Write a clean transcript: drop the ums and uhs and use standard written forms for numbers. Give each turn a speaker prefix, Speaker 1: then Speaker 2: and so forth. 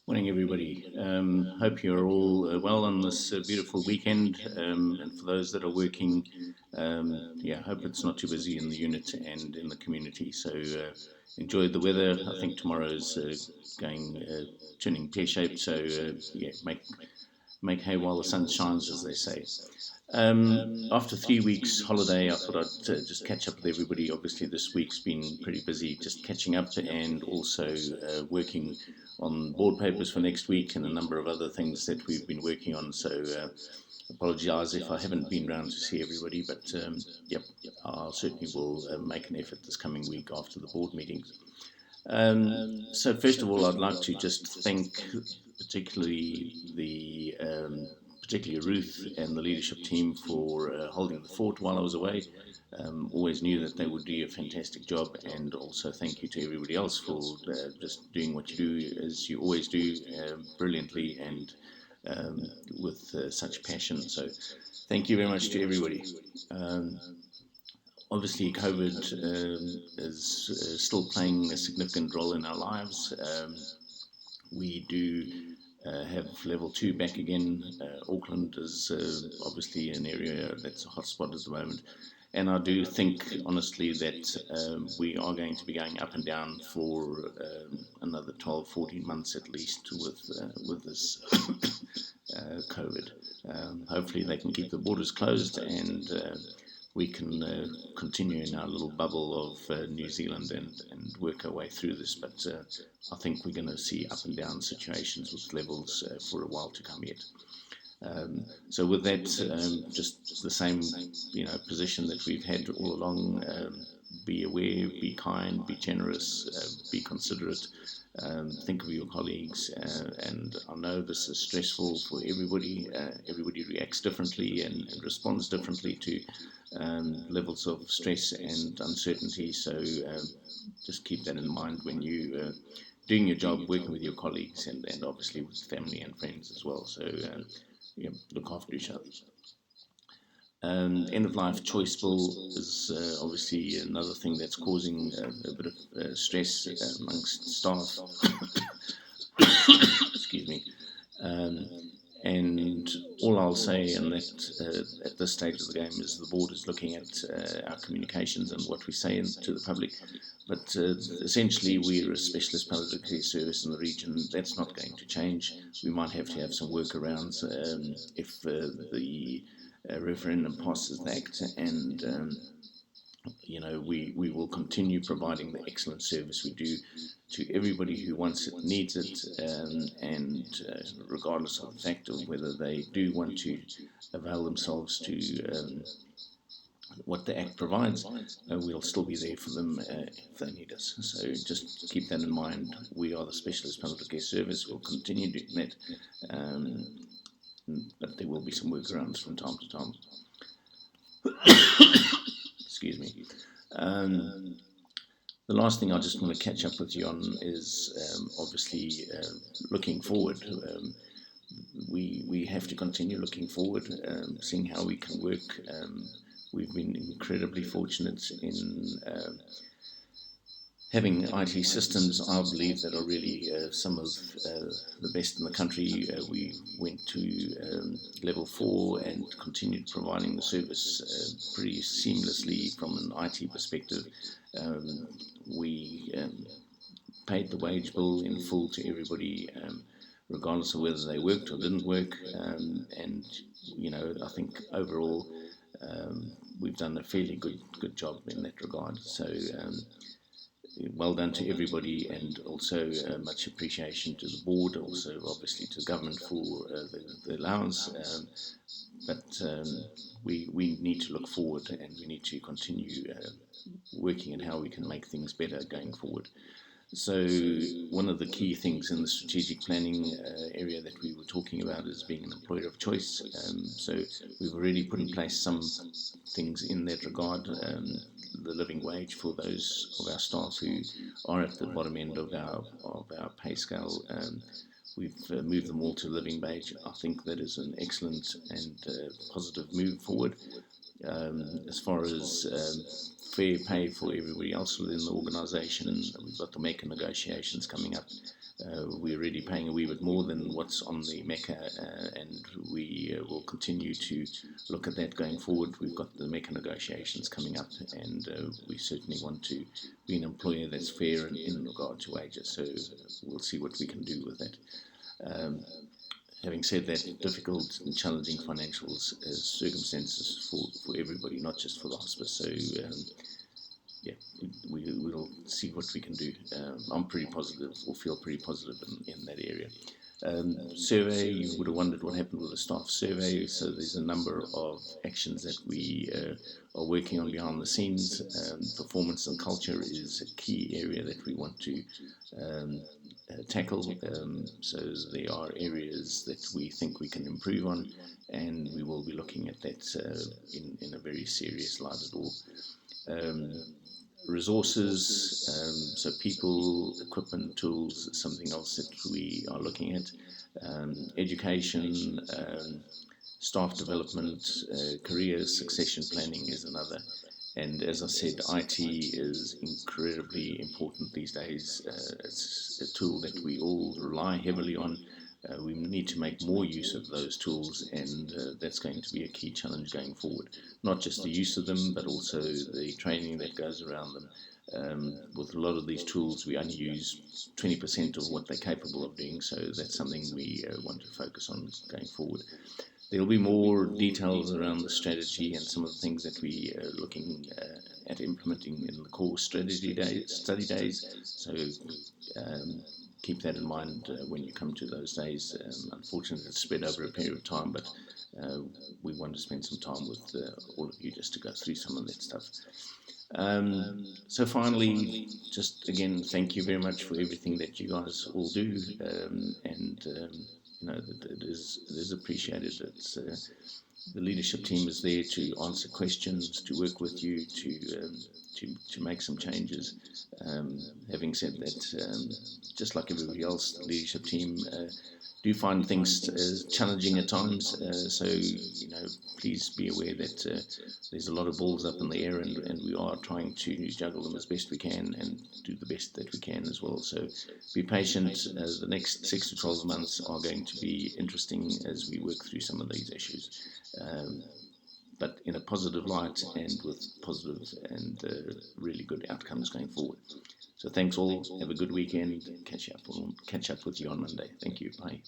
Speaker 1: Morning, everybody. Hope you're all well on this beautiful weekend. And for those that are working, hope it's not too busy in the unit and in the community. So enjoy the weather. I think tomorrow's going turning pear-shaped. So make hay while the sun shines, as they say. After 3 weeks holiday, I thought I'd just catch up with everybody. Obviously, this week's been pretty busy, just catching up and also working on board papers for next week and a number of other things that we've been working on. So, apologise if I haven't been round to see everybody, but yep, I certainly will make an effort this coming week after the board meetings. So first of all, I'd like to just thank particularly particularly Ruth and the leadership team for holding the fort while I was away. Always knew that they would do a fantastic job, and also thank you to everybody else for just doing what you do as you always do, brilliantly and with such passion. So thank you very much to everybody. Obviously, COVID is still playing a significant role in our lives. We do have level 2 back again. Auckland is obviously an area that's a hotspot at the moment. And I do think, honestly, that we are going to be going up and down for another 12, 14 months at least with this COVID. Hopefully they can keep the borders closed and we can continue in our little bubble of New Zealand and work our way through this. But I think we're going to see up and down situations with levels for a while to come yet. So with that, just the same, position that we've had all along. Be aware, be kind, be generous, be considerate. Think of your colleagues, and I know this is stressful for everybody. Everybody reacts differently and responds differently to levels of stress and uncertainty. So just keep that in mind when you doing your job, working with your colleagues, and obviously with family and friends as well. So look after each other. End of life choice bill is obviously another thing that's causing a bit of stress amongst staff. Excuse me. And all I'll say, and that at this stage of the game, is the board is looking at our communications and what we say to the public. But essentially, we're a specialist public care service in the region. That's not going to change. We might have to have some workarounds if the referendum passes the act, and we will continue providing the excellent service we do to everybody who wants it, needs it, and regardless of the fact of whether they do want to avail themselves to what the Act provides, we'll still be there for them if they need us. So just keep that in mind. We are the Specialist Public Care Service. We'll continue doing that, but there will be some workarounds from time to time. Excuse me. The last thing I just want to catch up with you on is obviously looking forward. We have to continue looking forward, seeing how we can work. We've been incredibly fortunate in having IT systems, I believe, that are really some of the best in the country. We went to level 4 and continued providing the service pretty seamlessly from an IT perspective. We paid the wage bill in full to everybody, regardless of whether they worked or didn't work. And I think overall we've done a fairly good job in that regard. So well done to everybody, and also much appreciation to the board, also obviously to government for the allowance. But we need to look forward, and we need to continue working at how we can make things better going forward. So one of the key things in the strategic planning area that we were talking about is being an employer of choice. So we've already put in place some things in that regard. The living wage for those of our staff who are at the bottom end of our pay scale. We've moved them all to living wage. I think that is an excellent and positive move forward. As far as fair pay for everybody else within the organisation, we've got the MECA negotiations coming up. we're already paying a wee bit more than what's on the Mecca, and we will continue to look at that going forward. We've got the Mecca negotiations coming up, and we certainly want to be an employer that's fair in regard to wages. So we'll see what we can do with that. Having said that, difficult and challenging financial circumstances for everybody, not just for the hospice. So yeah, we'll see what we can do. I'm pretty positive, or feel pretty positive in that area. Survey, you would have wondered what happened with the staff survey. So there's a number of actions that we are working on behind the scenes. Performance and culture is a key area that we want to tackle. So there are areas that we think we can improve on, and we will be looking at that in a very serious light at all. Resources, so people, equipment, tools, something else that we are looking at. Education, staff development, career succession planning is another. And as I said, IT is incredibly important these days. It's a tool that we all rely heavily on. We need to make more use of those tools, and that's going to be a key challenge going forward. Not just the use of them, but also the training that goes around them. With a lot of these tools, we only use 20% of what they're capable of doing, so that's something we want to focus on going forward. There'll be more details around the strategy and some of the things that we are looking at implementing in the core study days. So keep that in mind when you come to those days. Unfortunately, it's spread over a period of time, but we want to spend some time with all of you just to go through some of that stuff. So finally, just again, thank you very much for everything that you guys all do, and you know, it is appreciated. It's the leadership team is there to answer questions, to work with you, to make some changes. Having said that, just like everybody else, the leadership team do find things challenging at times. So you know, please be aware that there's a lot of balls up in the air, and we are trying to juggle them as best we can and do the best that we can as well. So be patient. The next 6 to 12 months are going to be interesting as we work through some of these issues. But in a positive light and with positive and really good outcomes going forward. So thanks all. Have a good weekend. Catch up with you on Monday. Thank you. Bye.